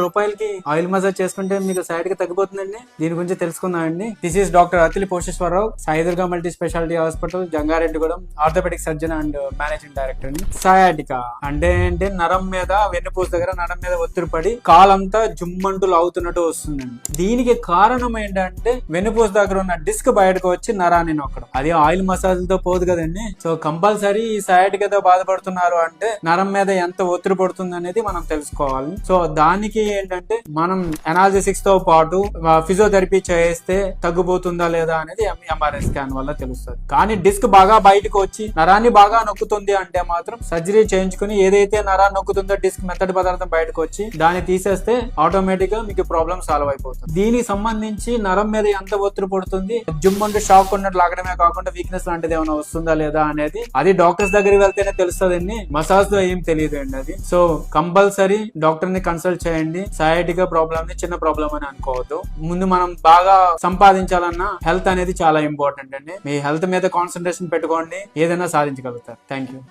రూపాయలకి oil massage చేసుకుంటే మీకు సైడ్ కి తగ్గిపోతుందండి. దీని గురించి తెలుసుకుందామండి. This is doctor Atili Posheswararao, Saidurga multi speciality hospital, Jangareddygudem, orthopaedic surgeon and managing director అండి. సయాటికా అంటే నరం మీద వెన్నుపూస దగ్గర నరం మీద ఒత్తిడి పడి కాలంతా జుమ్మంటూ లాగుతున్నట్టు వస్తుందండి. దీనికి కారణం ఏంటంటే వెన్నుపూస దగ్గర ఉన్న డిస్క్ బయటకు వచ్చి నరాన్ని నొక్కడం. అది ఆయిల్ మసాజ్ తో పోదు కదండి. సో కంపల్సరీ ఈ సయాటికాతో బాధపడుతున్నారు అంటే నరం మీద ఎంత ఒత్తిడి పడుతుంది అనేది మనం తెలుసుకోవాలి. సో దానికి ఏంటంటే మనం అనాలిసిస్ తో పాటు ఫిజియోథెరపీ చేస్తే తగ్గిపోతుందా లేదా అనేది ఎంఆర్ఐ స్కాన్ వల్ల తెలుస్తుంది. కానీ డిస్క్ బాగా బయటకు వచ్చి నరాన్ని బాగా నొక్కుతుంది అంటే మాత్రం సర్జరీ చేయించుకుని ఏదైతే నరాన్ని నొక్కుతుందో డిస్క్ మెత్తటి పదార్థం బయటకు వచ్చి దాన్ని తీసేస్తే ఆటోమేటిక్ గా మీకు ప్రాబ్లం సాల్వ్ అయిపోతుంది. దీనికి సంబంధించి నరం మీద ఎంత ఒత్తిడి పడుతుంది, జుమ్మంటూ షాక్ ఉన్నట్టు లాగడమే కాకుండా వీక్నెస్ లాంటిది ఏమైనా వస్తుందా లేదా అనేది అది డాక్టర్స్ దగ్గరికి వెళ్తేనే తెలుస్తుందండి. మసాజ్ తో ఏం తెలియదు అండి అది. సో కంపల్సరీ డాక్టర్ ని కన్సల్ట్ చేయండి. సయాటికా ప్రాబ్లమ్ ని చిన్న ప్రాబ్లం అని అనుకోవద్దు. ముందు మనం బాగా సంపాదించాలన్నా హెల్త్ అనేది చాలా ఇంపార్టెంట్ అండి. మీ హెల్త్ మీద కాన్సన్ట్రేషన్ పెట్టుకోండి, ఏదైనా సాధించగలుగుతారు. Thank you.